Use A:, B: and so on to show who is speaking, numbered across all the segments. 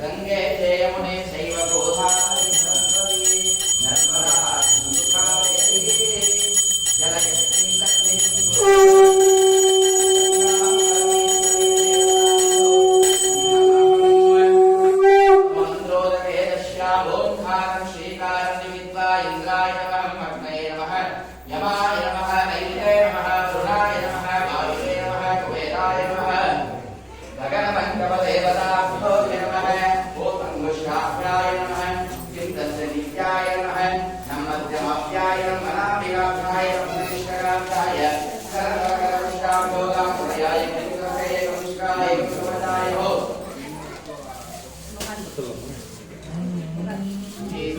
A: गंगे जयमुने शैव गोधावरी सरस्वती नर्मदा कावेरी जलयस्मिन् मंत्रोदके दश्यामोंकारं श्रीकारं निमित्वा इंद्राय नमः अग्नये नमः यमाय नमः नैले नमः वरुणाय नमः वायुवे नमः कुबेराय नमः गगनपञ्चमदेवताभ्यो नमः ओतङ्गुष्टाभ्याय नमः चिन्तनदित्याय नमः नमद्यमाभ्याय नमनामिकाभ्याय नमनिष्ठकाभ्याय करकरपुष्टाभ्योगामुदयाय कलिकसे कमुष्काय कुसुमदाय हो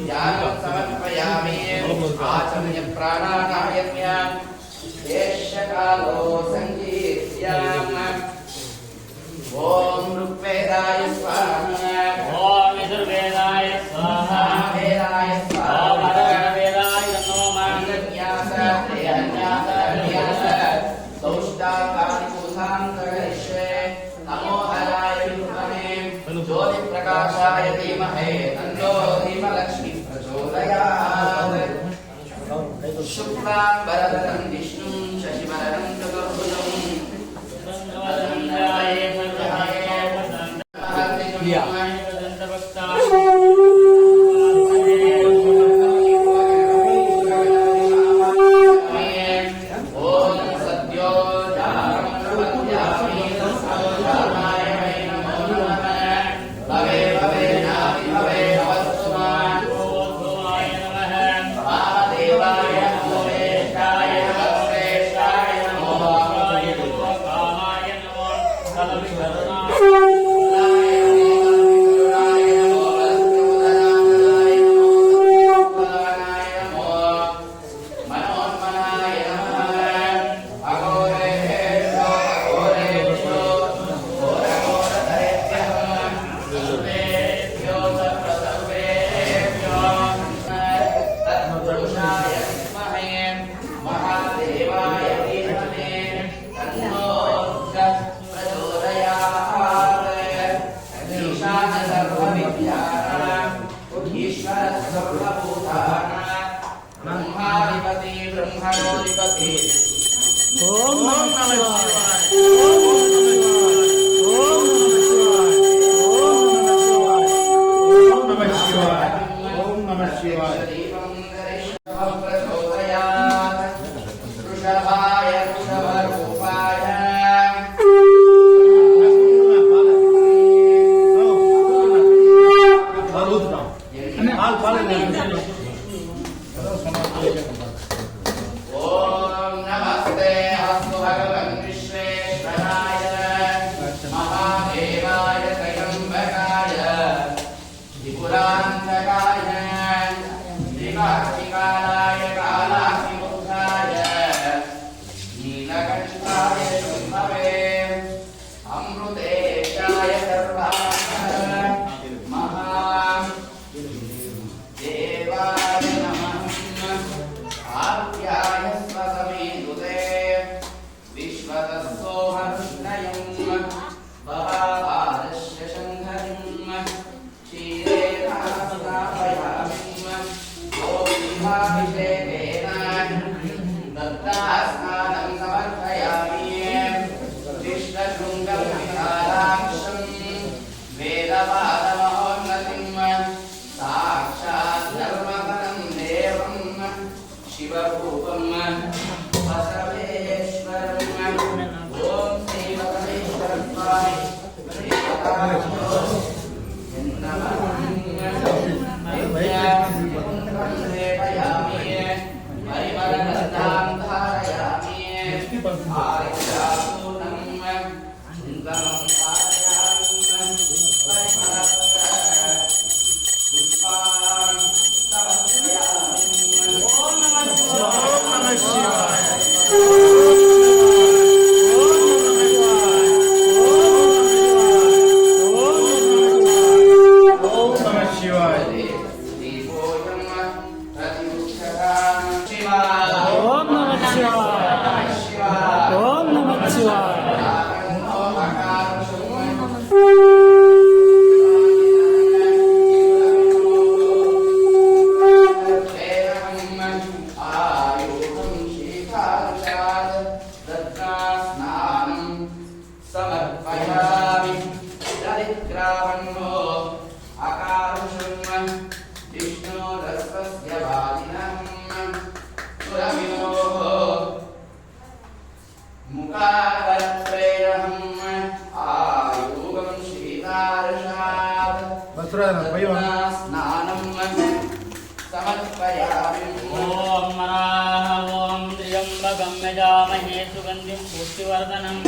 A: ध्यानं समर्पयामि आचम्य प्राणायाम्य शेषकालो सङ्गीत्याम् ओम ऋग्वेदाय स्वाहा ओम यजुर्वेदाय स्वाहा वेदाय स्वाहा ओम अथर्ववेदाय नमो मंगलन्यास प्रियन्यास न्यास सौष्ठाकारिपूसान्तरिष्ये नमो हराय विद्महे ज्योति प्रकाशाय धीमहि तन्नो धीमलक्ष्मी प्रचोदयात् शुक्लां वरदं विष्णुं शशिवर्णं चतुर्भुजं ओम नमस्ते अस्तु भगवन् विश्वेश्वराय
B: यजामहे सुगन्धिं पुष्टिवर्धनम्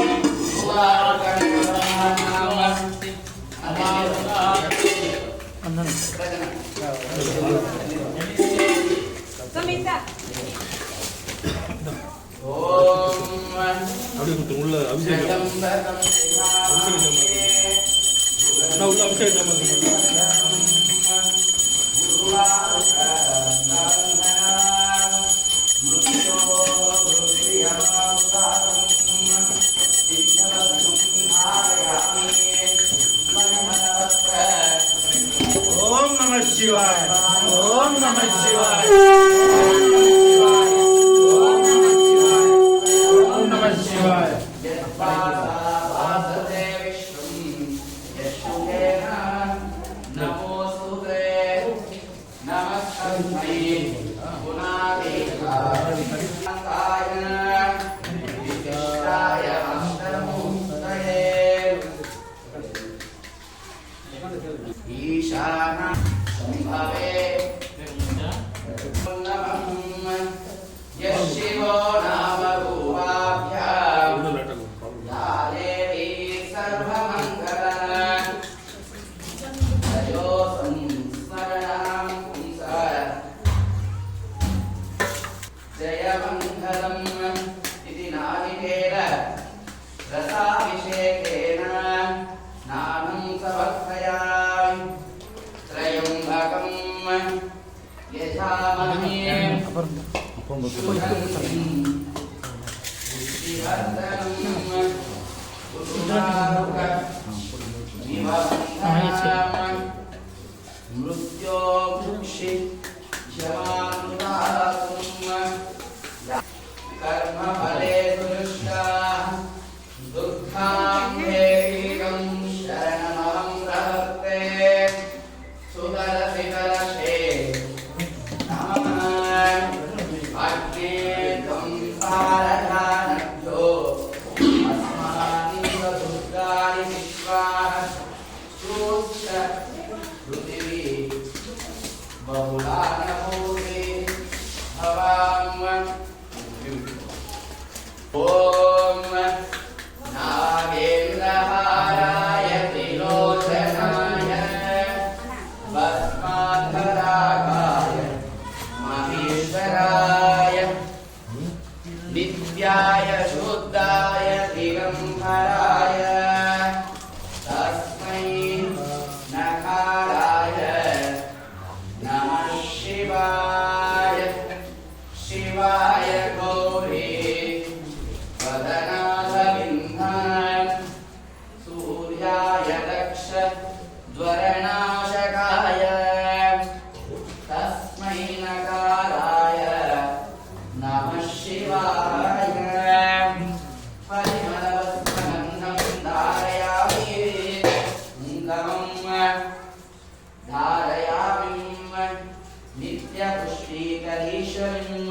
A: नित्यपुष्टिकरीश्वरीं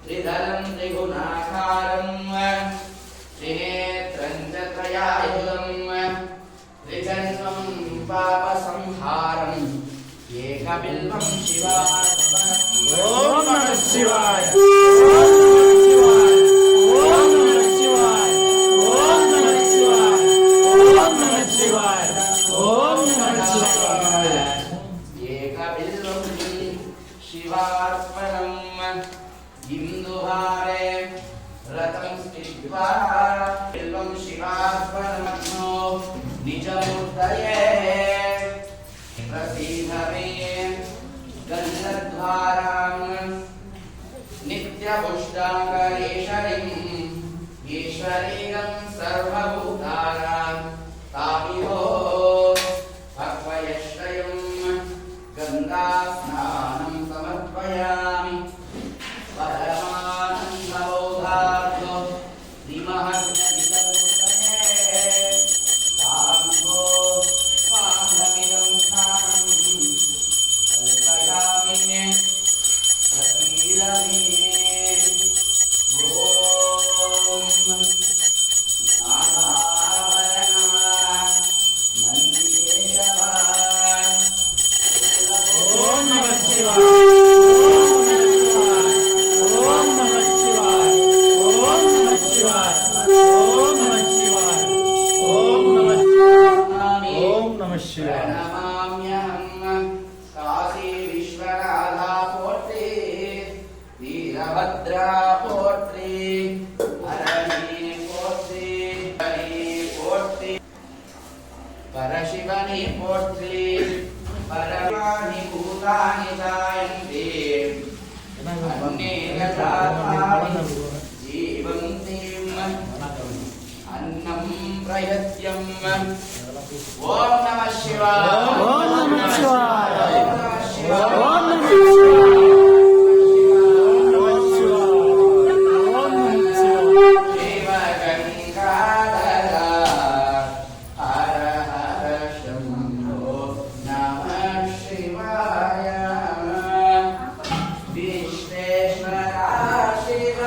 A: त्रिधर त्रिगुणाकारम् त्रिनेत्रं च त्रयायुधम् त्रिजन्मं पापसंहारम् एकबिल्वं शिवार्पणम् ॐ नमः शिवाय शिवार्पणम् इंदुहारे रतं स्थित्वा बिल्वं शिवार्पणमग्नो निजमूर्तये प्रसीद मे गन्धद्वारां नित्यपुष्टाङ्गरीश्वरीम् ईश्वरीं सर्वभूतानां तामिहो भक्वयश्रयं गन्धास्नानं समर्पयामि परमानन्दबोधार्थ श्रीमहागणपतये तामिहो स्वामिदं स्नानं कल्पयामि प्रतीरमे प्रणमाम्यहं काशी विश्वनाथा पोट्री वीरभद्रा पोट्री हरणी पोट्री हरि पोट्री परशिवनि पोट्री परमानि भूतानि जायन्ते अन्नेन जातानि जीवन्तीम् अन्नं प्रयत्यम् ॐ नमः शिवाय ॐ नमः शिवाय ॐ नमः शिवाय ॐ नमः शिवाय शिव गंगाधर हर हर शंभो नमः शिवाय विश्वेश्वरा शिव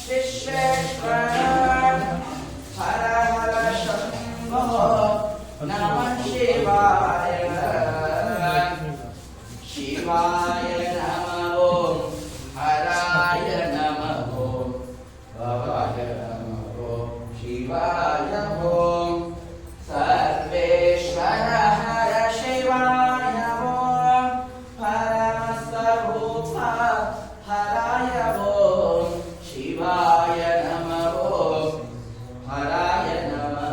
A: विश्वेश्वरा हर हर शंभो नमः शिवाय शिवाय नमः हराय नमः भवाय नमः शिवाय ॐ सर्वेश्वर हर शिवाय ॐ परमस्वरूप हराय ॐ शिवाय नमः हराय नमः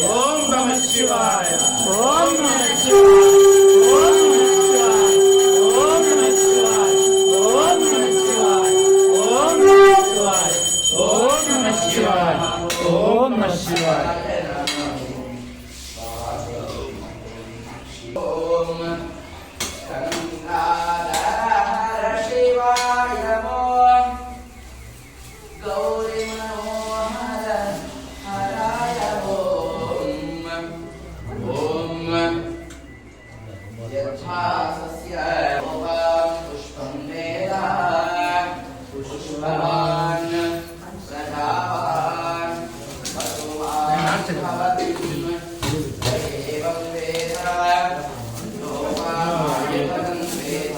C: ओम नमः शिवाय
B: ओम नमः शिवाय ओम नमः शिवाय ओम नमः शिवाय ओम नमः शिवाय
C: ओम नमः शिवाय ओम नमः शिवाय
A: ओम गंगाधर शिवाय ओम गौरी मनोहर हराय ओम यथा सस्य पुष्पं वेदा पुष्पवान् प्रजावान् पशुवान् भवति एवं वेद लोकायतनं वेद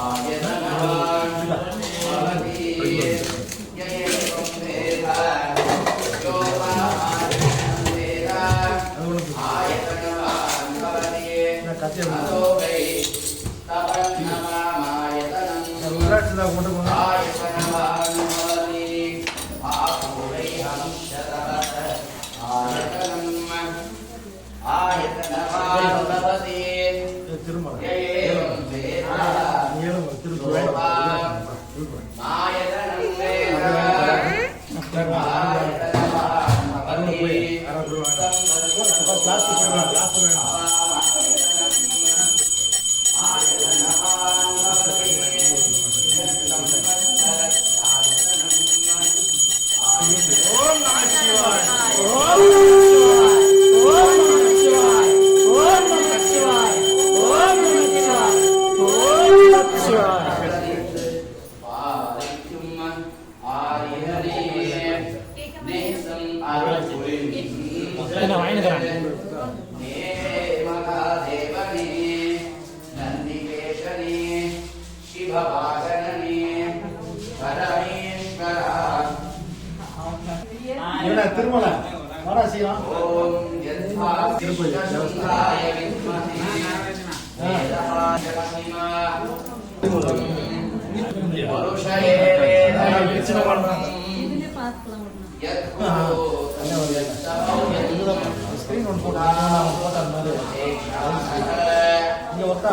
A: आयतनवान् भवति य एवं वेद लोकायतनं वेद आयतनवान् भवति अतो वै तपन्नमायतनं आयतनवान् भवति आको वै अंशतः आयतनवान् भवति य एवं वेद लोकान् आयतनं वेद आयतनवान् भवति
B: ओम नमः शिवाय ओम नमः शिवाय ओम नमः शिवाय ओम
D: திருமல மராசியம் ஸ்கிரீன் ஒன்று போட்டா மாதிரி இங்கே ஒர்க்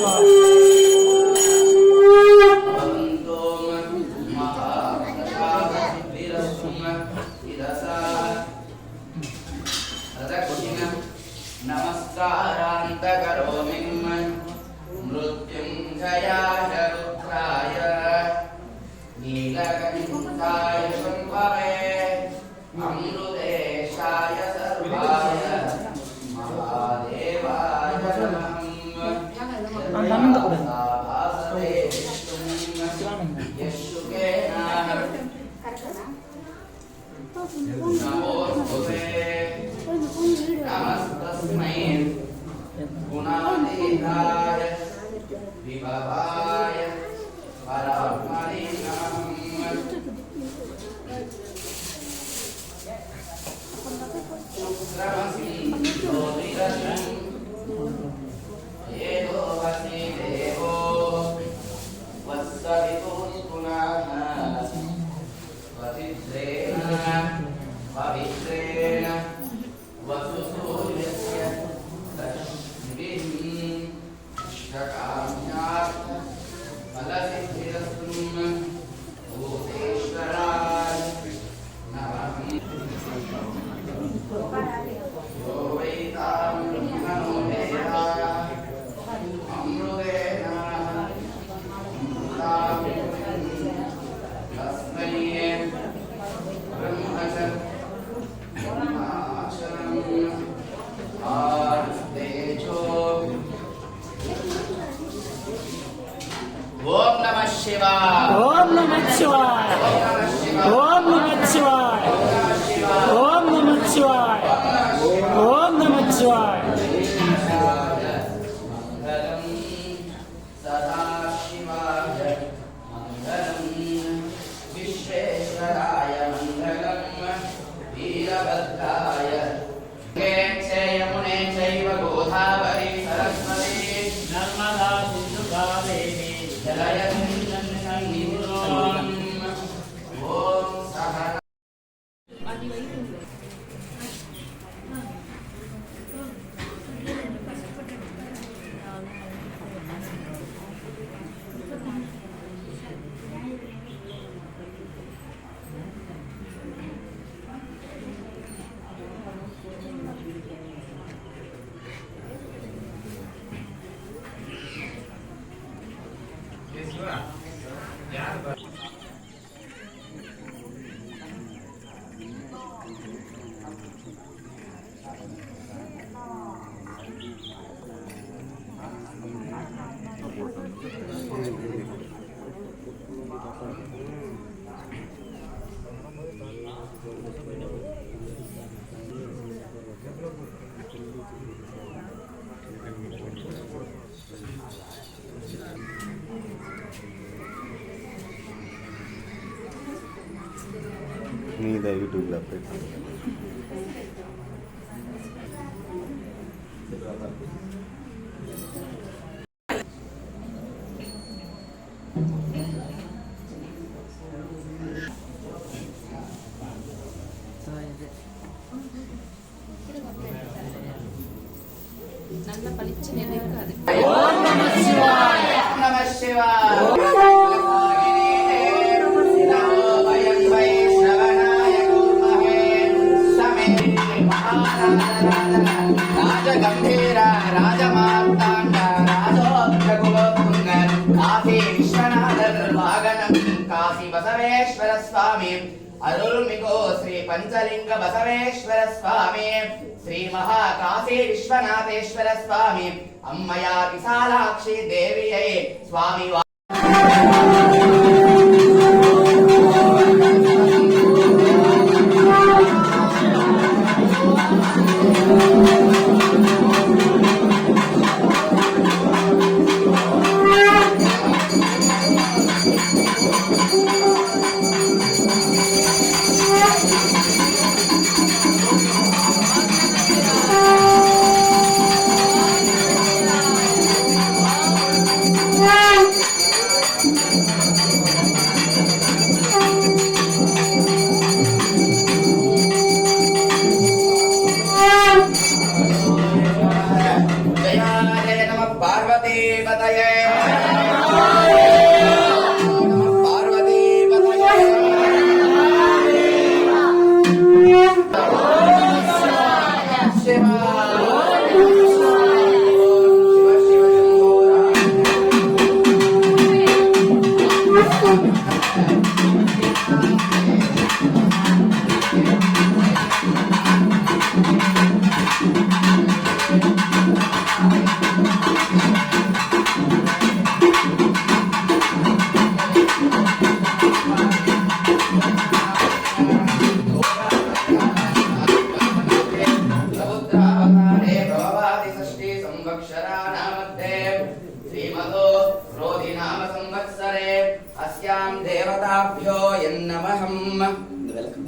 B: Shiva.
A: अमृतेशाय सर्वाय महादेवाय नमः भासते यशुकेन नमोस्तुते नमस्तस्मै गुणातीताय विभवाय परात्मने नमः शुक्रमसि ज्योतिरसि येदो वसि देवो वत्सवितुः पुनः वसित्रेण पवित्रेण वसुसूर्यस्य तस्मिन् इष्टकाम्यार्थ फलसिद्धिरस्तु भूतेश्वराय नमः यो वै तां ब्रह्मणो वेदा अमृतेन तस्मै ओम नमः शिवाय
B: ओम नमः शिवाय ओम नमः शिवाय ओम नमः शिवाय ओम नमः शिवाय
A: मंगलम सदाशिवाय मंगलम विश्वेश्वराय मंगलम वीरभद्राय गंगे यमुने चैव गोदावरी सरस्वती
B: नर्मदा सिंधु कावेरी
A: जलयन्तीं ओम सहना
E: நீ இதை யூடியூப்ல அப்டேட் பண்ணுங்க.
F: நல்ல பளிச்சு நினைக்காது.
B: ओम नमः शिवाय
A: नमः शिवाय वयं वै श्रवणाय कुर्महे समिति राजगम्भीरा राजमार्ताण्ड राजोग्रकुलोत्तुङ्ग काशी विश्वनाथर्वागणं काशी बसवेश्वर स्वामी अरुल्मिको श्री पंचलिंग बसवेश्वर स्वामी श्री महाकाशी विश्वनाथेश्वर स्वामी अम्मया विशालाक्षी देवियै स्वामी நமஹம் இந்த விளக்கம்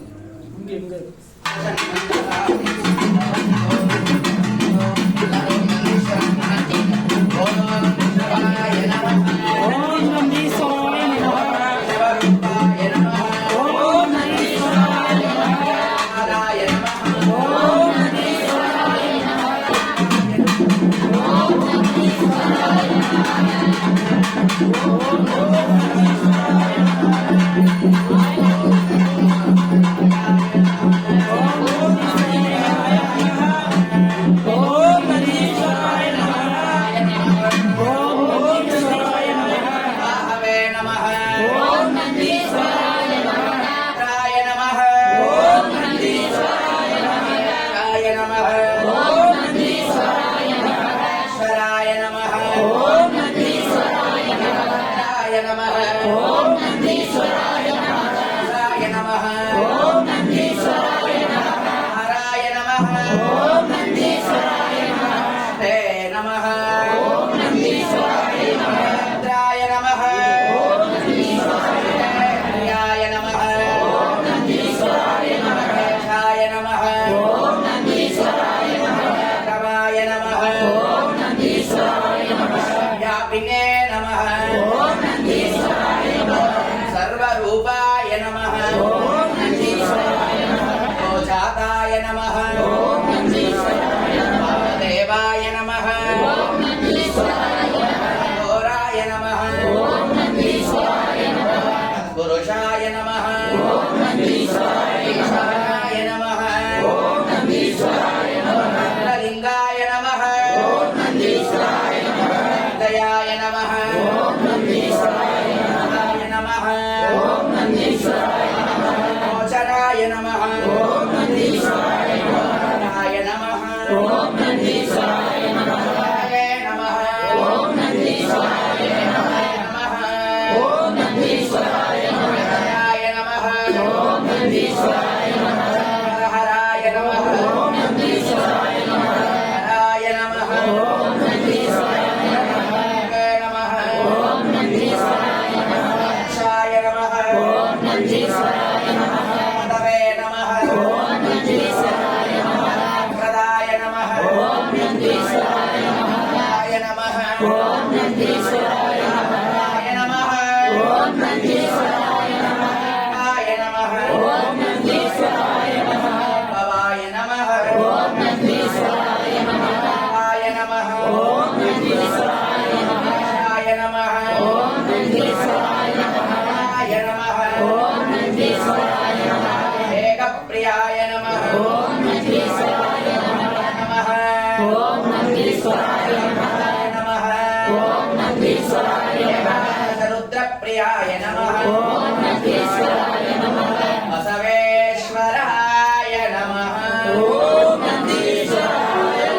B: ஓம் நந்தீஸ்வராய நமः ஓம் நந்தீஸ்வராய நமः ஓம் நந்தீஸ்வராய
A: பாஹவே நமஹ
B: ஓம் நந்தீஸ்வராய நமः
A: ராய நமஹ
B: ஓம் நந்தீஸ்வராய நமः
A: ராய நமஹ
B: ஓம் நந்தீஸ்வராய நமः
A: ஈஸ்வராய நமஹ
B: ஓம் நந்தீஸ்வராய நமः
A: ராய நமஹ
B: ஓம் நந்தீஸ்வராய நமः
A: ராய நமஹ
B: ஓம் நந்தீஸ்வராய நமः
A: ஹராய நமஹ
B: ஓம் நந்தீஸ்வராய நமः
A: ஹே நமஹ
B: ஓம் நந்தீஸ்வராய நமः
A: ராய நமஹ
B: ஓம் நந்தீஸ்வராய
A: ஹரியாய நமஹ
B: ஓம் நந்தீஸ்வராய நமः
A: ஹாய நமஹ
B: ஓம் நந்தீஸ்வராய நமः
A: ரமாய நமஹ
B: ஓம் நந்தீஸ்வராய நமः
A: வியாபினே நமஹ
B: ஓம் நந்தீஸ்வராய நமः
A: சர்வரூபாய நமஹ
B: ஓம் நந்தீஸ்வராய நமः
A: ஜாதாய நமஹ
B: ஓம் நந்தீஸ்வராய நமः
A: தேவாய நமஹ
B: ஓம் நந்தீஸ்வராய நமः
A: கோராய நமஹ
B: ஓம் நந்தீஸ்வராய நமः
A: புருஷாய நமஹ
B: ஓம் நந்தீஸ்வராய நமः
A: ஈஸ்வராய நமஹ
B: ஓம் நந்தீஸ்வராய நமः
A: லிங்காய நமஹ
B: ஓம் நந்தீஸ்வராய நமः
A: தயாய நமஹ
B: ஓம் நந்தீஸ்வராய
A: நமஹ
B: ஓம் நந்தீஸ்வராய நமः
A: மோச்சனாய நமஹ
B: ஓம் நந்தீஸ்வராய நமः
A: ராய நமஹ
B: ஓம் நந்தீஸ்வராய நமः
A: ஹரே நமஹ
B: ஓம் நந்தீஸ்வராய நமः
A: நமஹ
B: ஓம் நந்தீஸ்வராய நமः
A: ராய நமஹ
B: ஓம் நந்தீஸ்வராய நமः
A: ஹராய நமஹ
B: ஓம் நந்தீஸ்வராய நமः
A: ஹராய நமஹ
B: ஓம் நந்தீஸ்வராய நமः
A: ஹரே நமஹ
B: ஓம் நந்தீஸ்வராய நமः
A: ஷாய நமஹ
B: ஓம் நந்தீஸ்வராய நமः
A: மதவே நமஹ
B: ஓம் நந்தீஸ்வராய நமः
A: பிரதாய நமஹ
B: ஓம் நந்தீஸ்வராய நமः
A: ராய நமஹ
B: ஓம் நந்தீஸ்வராய நமः
A: ராய நமஹ
B: ஓம் நந்தீஸ்வராய நமः
A: ராய நமஹ
B: ஓம் நந்தீஸ்வராய நமः
A: பவாய நமஹ
B: ஓம் நந்தீஸ்வராய நமः
A: ராய நமஹ
B: ஓம் நந்தீஸ்வராய நமः
A: ராய நமஹ
B: ஓம் நந்தீஸ்வராய நமः
A: ராய நமஹ
B: ஓம் நந்தீஸ்வராய நமः
A: ஏகப்பிரியாய நமஹ
B: ஓம் நந்தீஸ்வராய நமः
A: நமஹ
B: ஓம் நந்தீஸ்வராய நமः
A: நமஹ
B: ஓம் நந்தீஸ்வராய நமः
A: ருத்ரப்பிரியாய நமஹ
B: ஓம் நந்தீஸ்வராய நமः
A: பசவேஸ்வராய நமஹ
B: ஓம் நந்தீஸ்வராய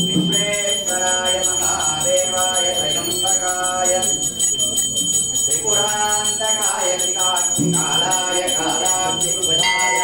A: विश्वेश्वराय महादेवाय त्रयम्बकाय त्रिपुरान्तकाय त्रिकालाय कालाब्धिभुजाय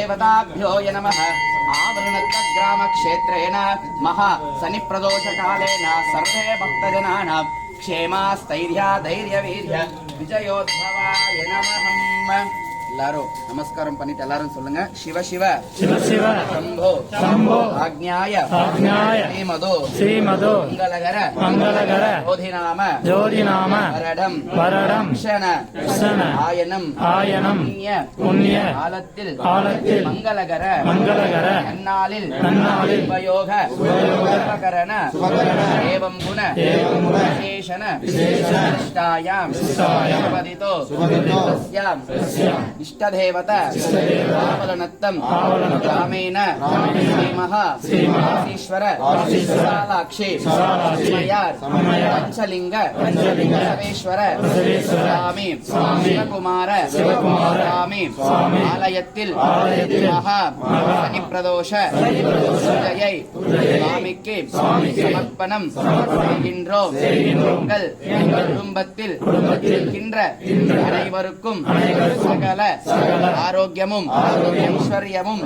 A: देवताभ्यो नमः आवरणग्रामक्षेत्रेण महा शनिप्रदोषकालेन सर्वे भक्तजनानां क्षेमास्थैर्य धैर्यवीर्य विजयोद्भवाय नमः எல்லாரும் நமஸ்காரம் பண்ணிட்டு எல்லாரும் சொல்லுங்க சிவ சிவ
C: சிவ சிவ
A: சம்போ
C: சம்போ
A: ஆக்ஞாய
C: ஆக்ஞாய ஸ்ரீமதோ
A: மங்களகர
C: மங்களகர ஜோதிநாம
A: வரடம் கிருஷ்ண ஆயனம் புண்ணிய காலத்தில் மங்களகர நன்னாளில் உபயோக உபகரண ஏவம் குண விசேஷண விசிஷ்டாயாம் சுபதிதோ தஸ்யாம் इष्टदेवता आवलनत्तम रामेण श्रीमहाश्वर विशालाक्षी पंचलिंग बसवेश्वर स्वामी शिवकुमार स्वामी आलयत्तिल महा शनिप्रदोष பூஜையை சுவாமிக்கு சமர்ப்பணம் செய்கின்றோம். உங்கள் குடும்பத்தில் இருக்கின்ற அனைவருக்கும் சகல ஆரோக்கியமும் ஐஸ்வர்யமும்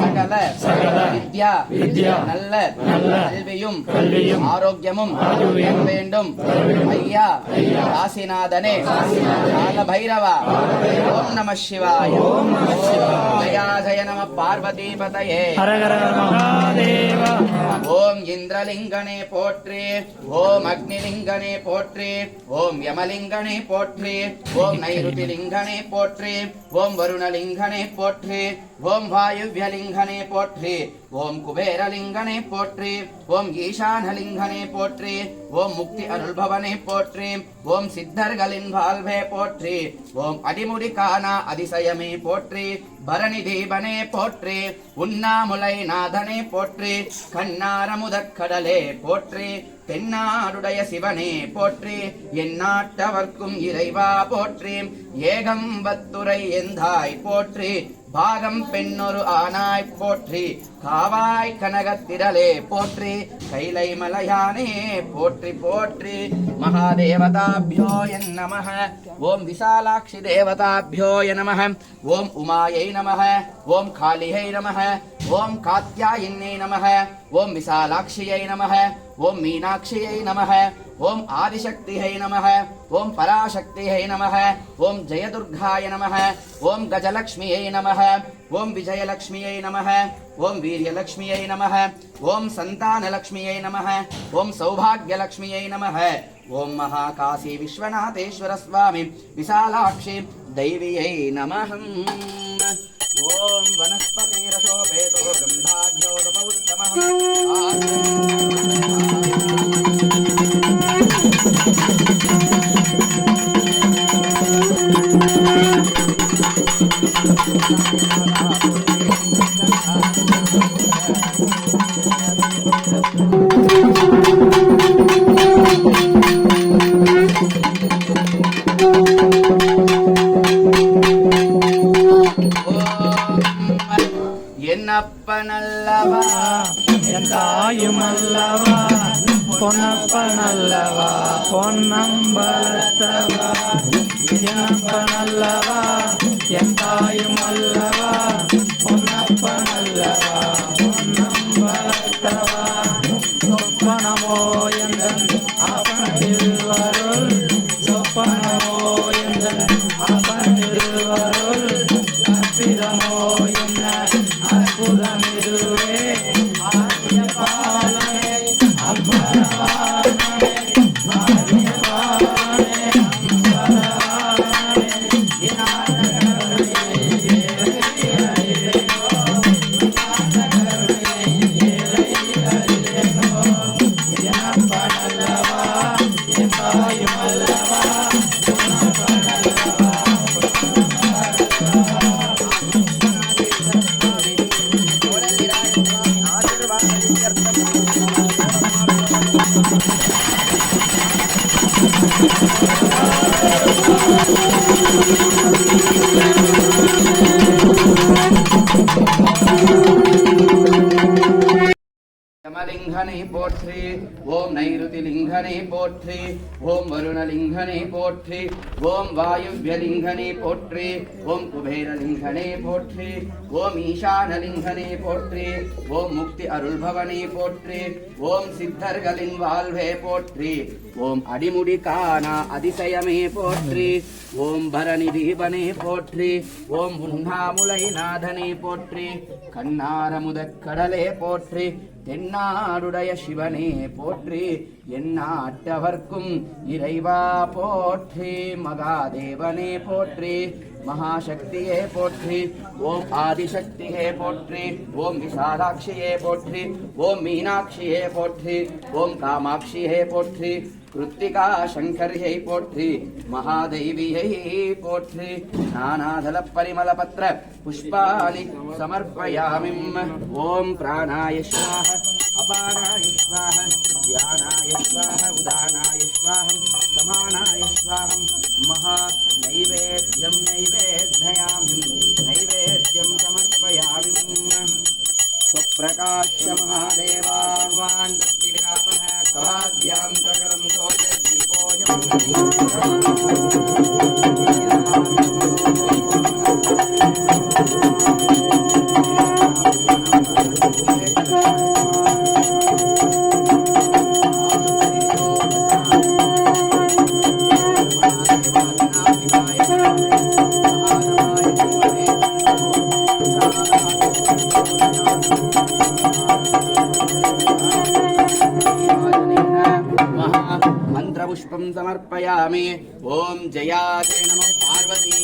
A: சகல வித்யா நல்ல கல்வியும் ஆரோக்கியமும் வேண்டும். ஐயா ராசிநாதனே கால பைரவா ஓம் நம சிவாய. ஜய நம பார்வதி பதயே. ஓம் இந்திரலிங்கனே போற்றி, ஓம் அக்னிலிங்கனே போற்றி, ஓம் யமலிங்கனே போற்றி, ஓம் நைருதிலிங்கனே போற்றி, ஓம் வருணலிங்கனே போற்றி, ஓம் வாயுவ்யலிங்கனே போற்றி, ஓம் குபேரலிங்கனே போற்றி, ஓம் ஈசானலிங்கனே போற்றி, ஓம் முக்தி அருள்பவனே போற்றி, ஓம் சித்தர்களின் வாழ்வே போற்றி, ஓம் அடிமுடி காணா அதிசயமே போற்றி, பரணி தீபனே போற்றி, உண்ணாமுலை நாதனே போற்றி, கண்ணாரமுதக்கடலே போற்றி, தென்னாடுடைய சிவனே போற்றி, எந்நாட்டவர்க்கும் இறைவா போற்றி, ஏகம்பத்துரை எந்தாய் போற்றி, பாகம் பெண்ணொரு ஆனாய் போற்றி, காவாய் கனகத்திரளே போற்றி, கைலை மலையானே போற்றி போற்றி. மகாதேவதாபியோ நமः. ஓம் விசாலாட்சி தேவதாபியோ நமः. ஓம் உமாயை நமः. ஓம் காளியை நமः. ஓம் காத்யாயின்யை நமः. ஓம் விசாலாட்சியை நமः. ஓம் மீனாட்சியை நமः. ஓம் ஆதிசக்தியை நமः. ஓம் பராசக்தியை நமः. ஓம் ஜெயதுர்காய நமः. ஓம் கஜலக்ஷ்மியை நமः. ஓம் விஜயலக்ஷ்மியை நமः. ஓம் வீரியலக்ஷ்மியை நமः. ஓம் சந்தானலக்ஷ்மியை நமः. ஓம் சௌபாகியலக்ஷ்மியை நமः. ஓம் மகாகாசி விஸ்வநாதேஸ்வர சுவாமி விசாலாட்சி தைவியை நமः. ஓம் வனஸ்பதிரசோபேதோ கந்தாத்யோதபௌத்தமஹ. என்னப்பனல்லவா
C: என் தாயுமல்லவா, பொன்னப்பனல்லவா, பொன்னம்பலத்தவா. என்னப்பனல்லவா என் தாயுமல்லவா, பொன்னப்பனல்லவா, பொன்னம்பலத்தவா. சொப்பனமோ எந்தன் அப்பனிருவருள், சொப்பனமோ எந்தன் அப்பனிருவருள், அற்புதமோ என்ன அற்புதமிதுவே. ஆத்யபாலனே அம்பரவானே, ஆத்யபாலனே அம்பரவானே, விநாயகனே ஏழையோ, விநாயகனே ஏழையோ. எனப்பனல்லவா என் தாயுமல்லவா, எனப்பனல்லவா
A: யமலிங்கனை போற்றி, ஓம் நைருதிலிங்கனை போற்றி, ஓம் வருணலிங்கனை போற்றி, ஓம் வாயுவ்யலிங்கனே போற்றி, ஓம் குபேரலிங்கனே போற்றி, ஓம் ஈசானலிங்கனே போற்றி, ஓம் முக்தி அருள்பவனே போற்றி, ஓம் சித்தர்களின் வாழ்வே போற்றி, ஓம் அடிமுடி காணா அதிசயமே போற்றி, ஓம் பரணி தீபனே போற்றி, ஓம் உண்ணாமுலை நாதனே போற்றி, கண்ணாரமுதக் கடலே போற்றி, தென்னாடுடைய சிவனே போற்றி, எந்நாட்டவர்க்கும் இறைவா போற்றி, மகாதேவனே போற்றி, மகாசக்தியே போற்றி, ஓம் ஆதிசக்தியே போற்றி, ஓம் விசாலாட்சியே போற்றி, ஓம் மீனாட்சியே போற்றி, ஓம் காமாட்சியே போற்றி, கிருத்திகா சங்கரியை போற்றி, மகாதேவியை போற்றி. நானாதல பரிமள பத்ர புஷ்பாணி சமர்ப்பயாமிம். ஓம் பிராணாய ஸ்வாஹ, அபானாய ஸ்வாஹ, வியானாய ஸ்வாஹ, உதானாய ஸ்வாஹம், சமானாய ஸ்வாஹம். மகா நைவேத்யம் நைவேத்யாமி, நைவேத்யம் சமர்ப்பயாமிம். स्वप्रकाश्य महादेवान् दत्तिव्यापः स्वाद्यां सकलं मंत्रपुष्पं समर्पयामि. ओम जयाते नमः पार्वती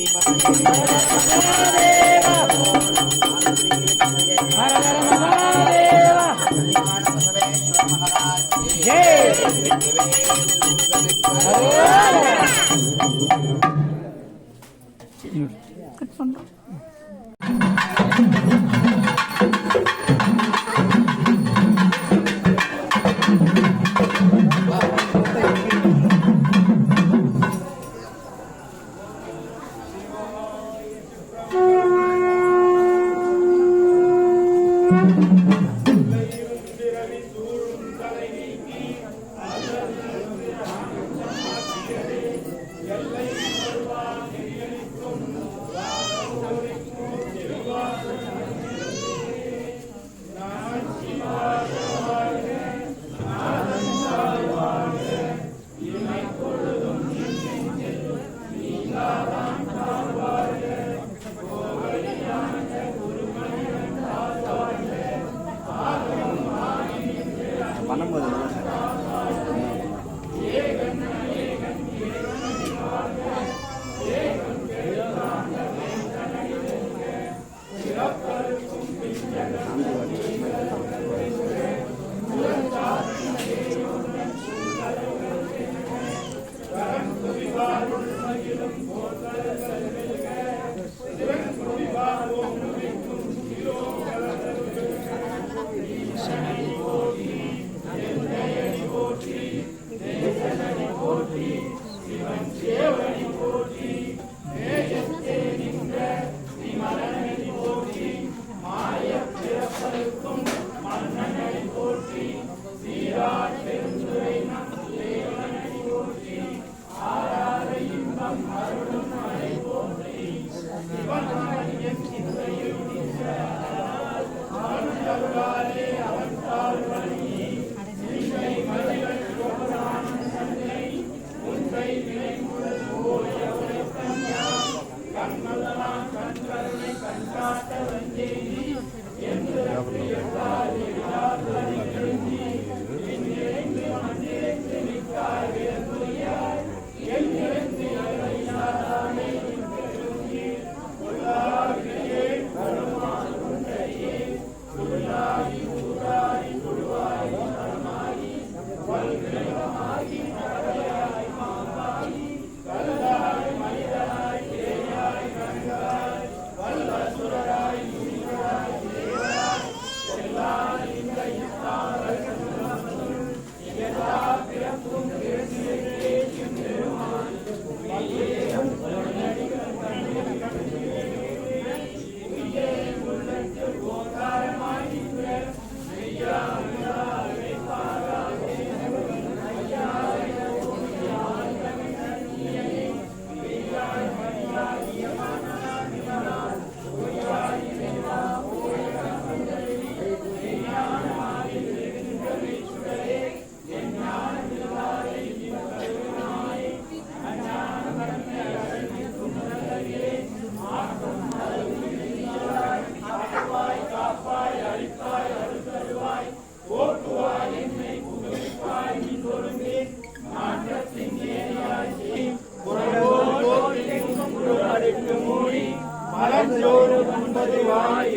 B: மனஞ்சோறு ஒன்பது வாய்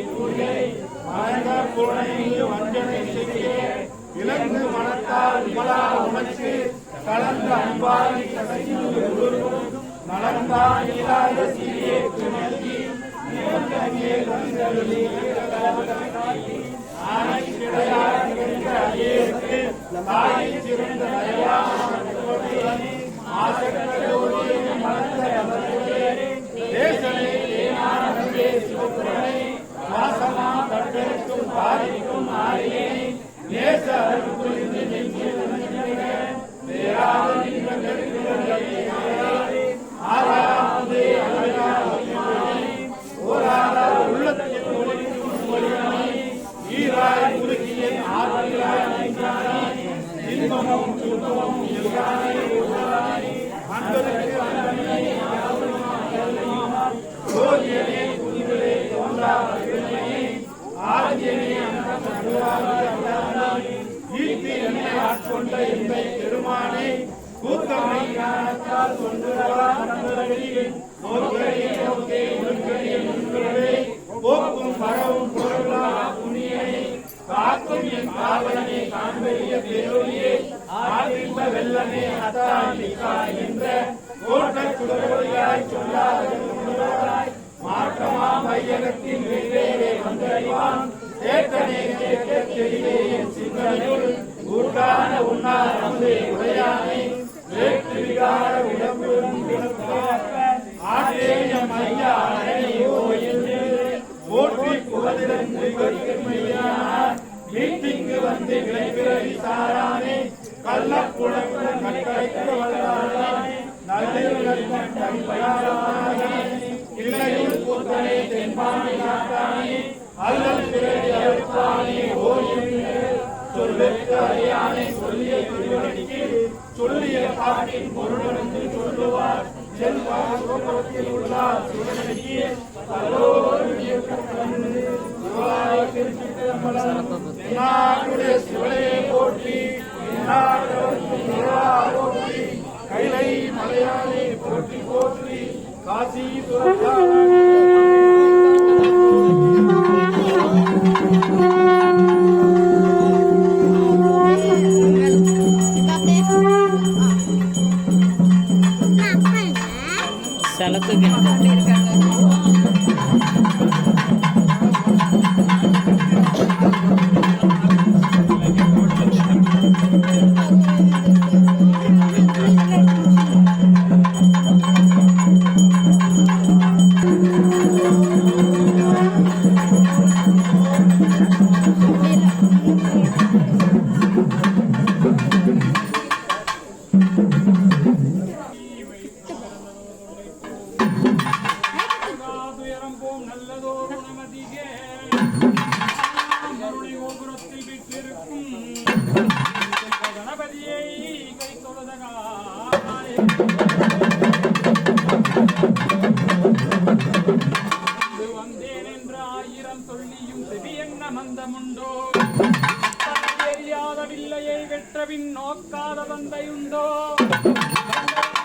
B: மயங்க புனைந்து வஞ்சனை செய்ய இலங்கு மனத்தால் விமலா உனக்கு கலந்த அன்பாரி நலந்தான் இல்லாத சீரே துணங்கி வாசமா கட்டெடுக்கும் பாதிக்கும் ஆரியை நேச அருள் புரிந்து நெஞ்சில் வேறாத ஆறாவது ஓராத உள்ளத்தில் ஈராய் உருகிய ஆறாய் இன்பமும் துன்பமும் அன்பருக்கு சோதியனே புனிதரே தோன்றா ஆதியனே ஈர்த்தி என்னை ஆட்கொண்ட எந்தை பெருமானே கூத்தமை ஞானத்தால் போக்கும் பரவும் பொருளா புனியனை காக்கும் என் காவலனை காண்பெரிய பெருளியே ஆதித்த வெள்ளமே அத்தாண்டிகா என்ற கோட்ட குடவழியாய் சொல்லாதாய் மாற்றமா மையகத்தின் வெவ்வேறே வந்தறிவான் தேட்டனே கேட்க தெளிவே என் சிந்தனையுள் ஊர்கான உண்ணார் அமுதே உடையானை வேற்று விகார உடம்பு ஆதேயம் ஐயா அணையோ என்று போற்றி புகதிடன் மையானார் வீட்டிங்கு வந்து விளைபிறவி சாரானே கள்ளப்புழங்குடன் கட்டளைக்கு வல்லானே இல்லையுள் கூத்தனே தென்பானை காத்தானே அல்லல் பிறவி அறுப்பானே ஓய்வு சொல்லுக்கு அறியானை சொல்லிய திருவடிக்கு சொல்லிய பாட்டின் பொருளுக்கு சொல்லுவார் செல்வாத்தில் உள்ளார் சிவனடிக்கு சிவனையை போற்றி கைலை மலையானை போற்றி போற்றி காசி
C: സ്ഥലത്തൊക്കെ
B: வந்தேன் என்ற 1000 சொல்லியும் செவியென்ன மந்தமுண்டோ தெரியாத வில்லையை வெற்றவின் நோக்காத தந்தையுண்டோ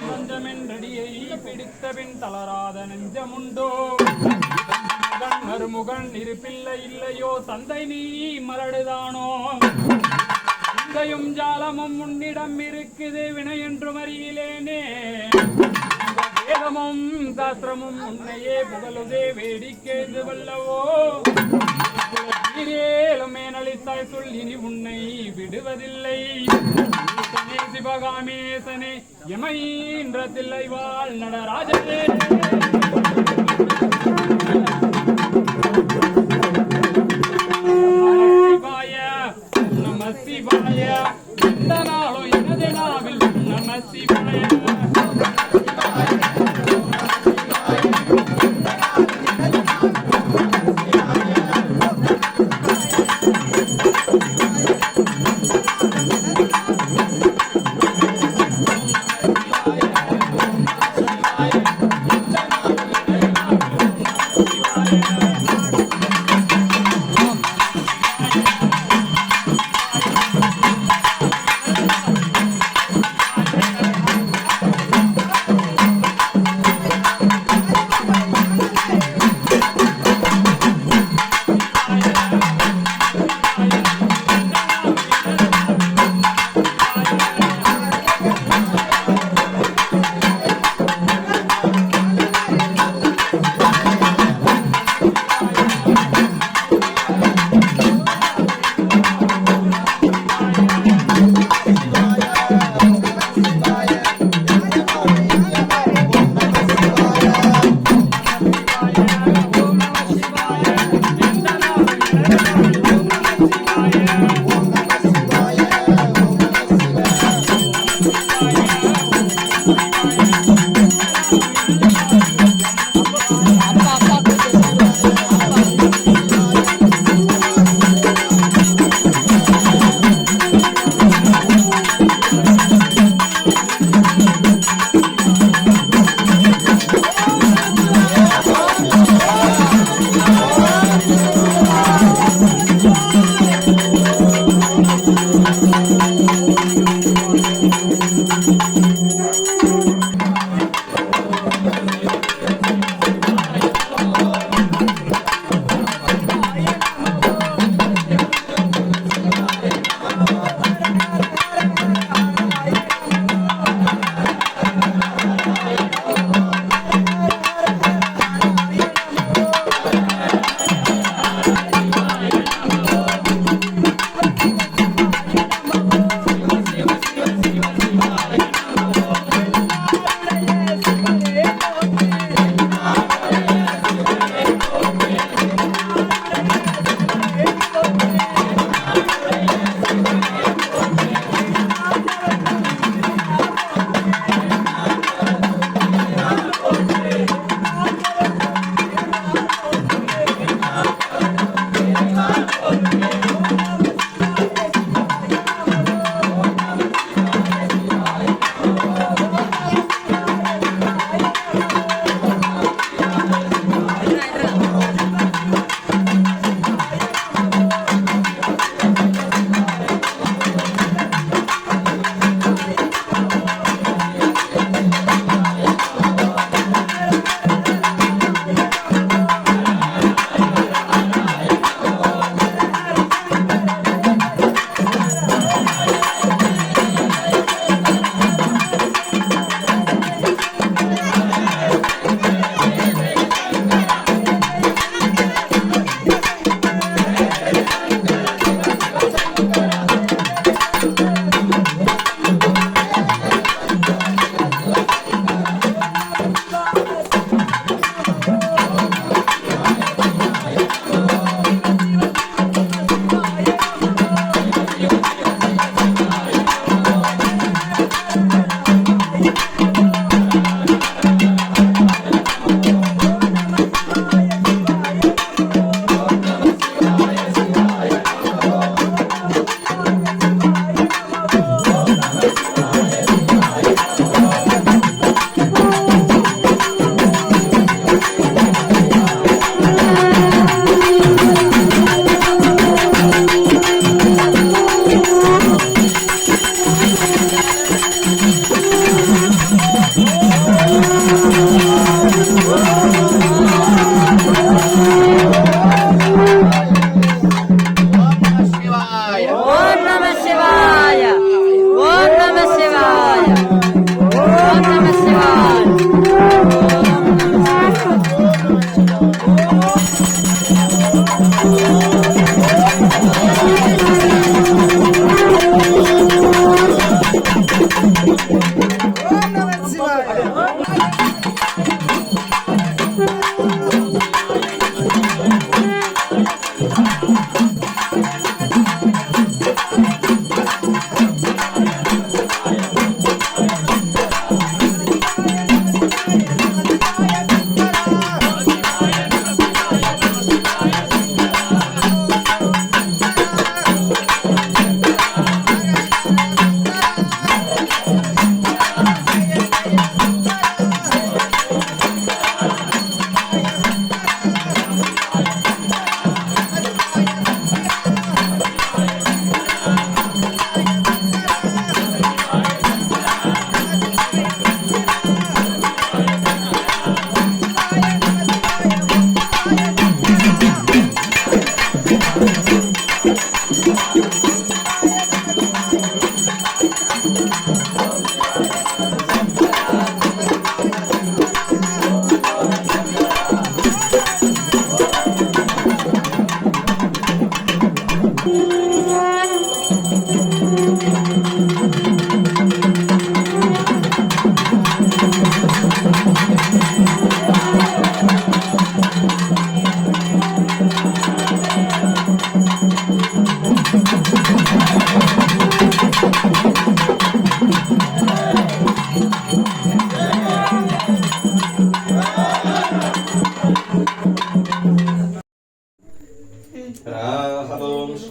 B: மஞ்சமென்றடியை பிடித்தபின் தளராத நெஞ்சமுண்டோ மருமுகன் இருப்பில்லை இல்லையோ தந்தை நீ மலடுதானோ இந்தையும் ஜாலமும் உன்னிடம் இருக்குது வினை என்று அறியிலேனே வேதமும் சாஸ்திரமும் உன்னையே புகழுதே வேடிக்கேது வல்லவோ மேனளித்தாய் சொல்லினி உன்னை விடுவதில்லை சிவகாமேசனே யமீன்ற தில்லை வாழ் நடராஜனே நம சிவாய இந்த நாளும் எனது நாவில் நம சிவாய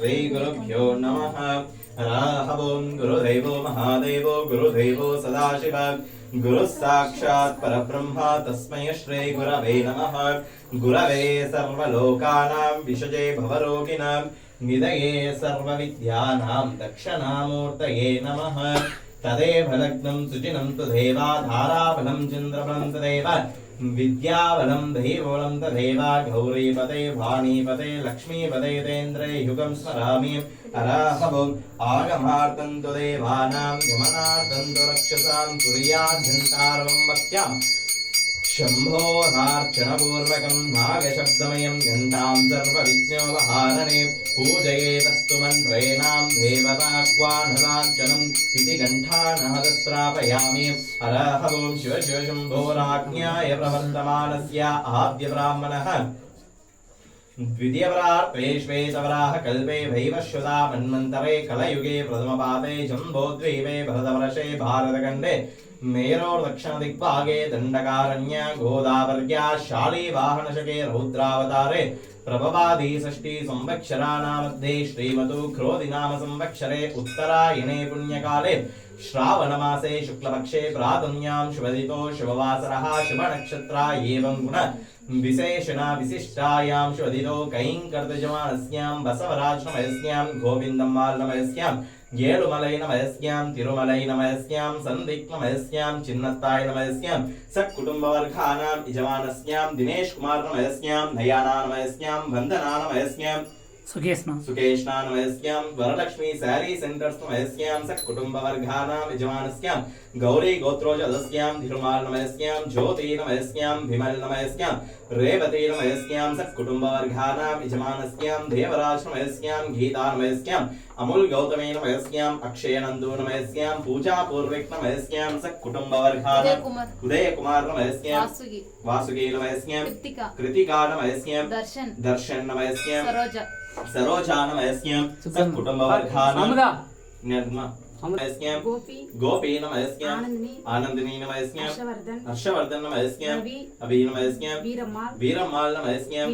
G: श्रीगुरुभ्यो नमः। हरः ओं गुरुदेवो महादेवो गुरुदेवो सदाशिव गुरुः साक्षात् परब्रह्म तस्मै श्री गुरवे नमः। गुरवे सर्वलोकानां विषजे भवरोगिणां निधये सर्वविद्यानां दक्षिणामूर्तये नमः। तदेव लग्नं सुचिनं तदेव धाराबलं चन्द्रबलं तदेव विद्याबलं दैवबलं तदेव गौरीपते वाणीपते लक्ष्मीपते तेन्द्रे युगं स्मरामि। हरः आगमार्थं तु देवानां गमनार्थं तु रक्षसां तुर्याभ्यन्तारवं वक्त्यां शम्भोरार्चनपूर्वकं नागशब्दमयं घण्टां सर्वविघ्नोपहारणे पूजयेतस्तु मन्त्रेणां देवताह्वानलाञ्छनम् इति घण्टानादस्त्रापयामि। हरः ओं शिव शिव शम्भोराज्ञाय प्रवर्तमानस्य आद्यब्राह्मणः द्वितीयवरार्पे श्वेतवराह कल्पे वैवस्वता मन्वन्तरे कलयुगे प्रथमपादे जम्बोद्वीपे भरतवर्षे भारतखण्डे मेरोर्दक्षिणदिग्भागे दण्डकारण्य गोदावर्या शालीवाहनशके रौद्रावतारे प्रभवादी षष्ठी संवत्सराणामध्ये श्रीमतु क्रोधिनाम संवत्सरे उत्तरायणे पुण्यकाले श्रावणमासे शुक्लपक्षे प्रातुन्यां शुभदितो शुभवासरः शुभनक्षत्रा एवं गुण विशेषण विशिष्टायां शुभदितो कैङ्कर्तजमानस्यां बसवराजनमयस्यां गोविन्दम्मालनमयस्यां येळुमलैनमयस्यां तिरुमलैनमयस्यां सन्दिग्नमयस्यां चिन्नत्तायनमयस्यां सकुटुम्बवर्गानां यजमानस्यां दिनेश कुमारनमयस्यां नयानानमयस्यां वन्दनानमयस्यां सुकेशनानमयस्यां वरलक्ष्मी सैरी सेंटर्सनमयस्यां सकुटुम्बवर्गानां यजमानस्यां गौरी गोत्रोजदस्यां तिरुमालनमयस्यां ज्योतिनमयस्यां विमलनमयस्यां रेवतीनमयस्यां सकुटुम्बवर्गानां यजमानस्यां देवराजनमयस्यां गीतानमयस्यां अमूल गौतमेनमयस्यां अक्षयनन्दूनमयस्यां पूजापूर्वकनमयस्यां सकुटुम्बवर्गानां उदयकुमारनमयस्यां वासुकीनमयस्यां कृतिकानमयस्यां दर्शनमयस्यां सरोजानमयस्यां सकुटुम्बवर्गानां नमस्यां गोपीनमयस्यां आनंदिनीनमयस्यां हर्षवर्धनमयस्यां अभिनमयस्यां वीरमालनमयस्यां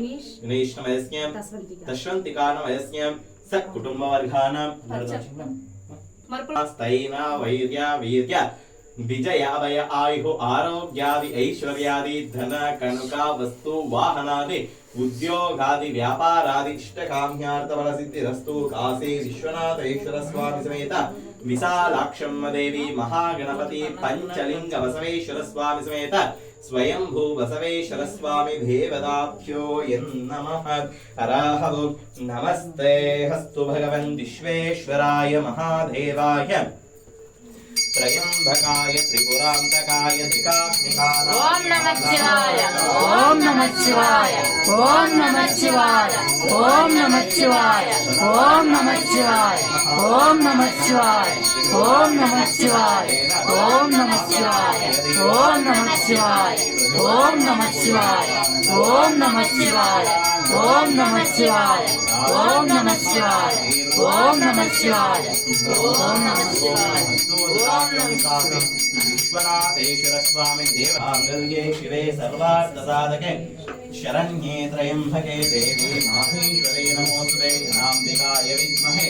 G: विनेशनमयस्यां तश्वन्तिकानमयस्यां सकुटुम्बवर्गानां स्थैना वैर्या वीर्य विजयावय आयु आरोग्यादि ऐश्वर्यादि धन कणुका वस्तु वाहनादि उद्योगादि व्यापारादि इष्टकाम्यार्थफलसिद्धिरस्तु। काशी विश्वनाथेश्वर स्वामी समेत विशालाक्षम्म देवी महागणपति पंचलिंग बसवेश्वर स्वामी समेत स्वयंभू बसवेश्वर स्वामी देवताभ्यो नमः। हरः ओं नमस्ते हस्तु भगवन् विश्वेश्वराय महादेवाय त्रयंबकाय त्रिपुरांतकाय त्रिकाग्निकाय।
C: ओम नमः शिवाय ओम नमः शिवाय ओम नमः शिवाय ओम नमः शिवाय ओम नमः शिवाय ओम नमः शिवाय ओम नमः शिवाय ओम नमः शिवाय ओम नमः शिवाय ओम नमः शिवाय ओम नमः शिवाय ओम नमः शिवाय ओम नमः शिवाय ओम नमः शिवाय ओम नमः शिवाय।
G: विश्वनाथेश्वर स्वामी देवांगल्ये शिवे सर्वार्थसाधके शरण्ये त्र्यंबके देवी माहेश्वरे नमोस्तुते। जनाम्बिकाय विद्महे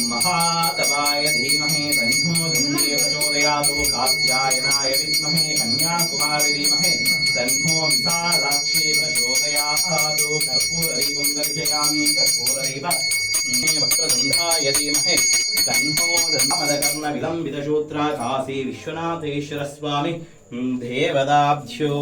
G: महातपाय धीमहि तन्नो दुन्दे प्रचोदयात्। कात्यायनाय विद्महे कन्याकुमारी धीमहि तन्नो विशालाक्षी प्रचोदयात्। कर्पूरदीपं दर्शयामि कर्पूरदीपं वक्रतुण्डाय धीमहि तन्नो दन्तमदकर्णविलम्बितशूत्रा। काशी विश्वनाथेश्वर स्वामी देवताभ्यो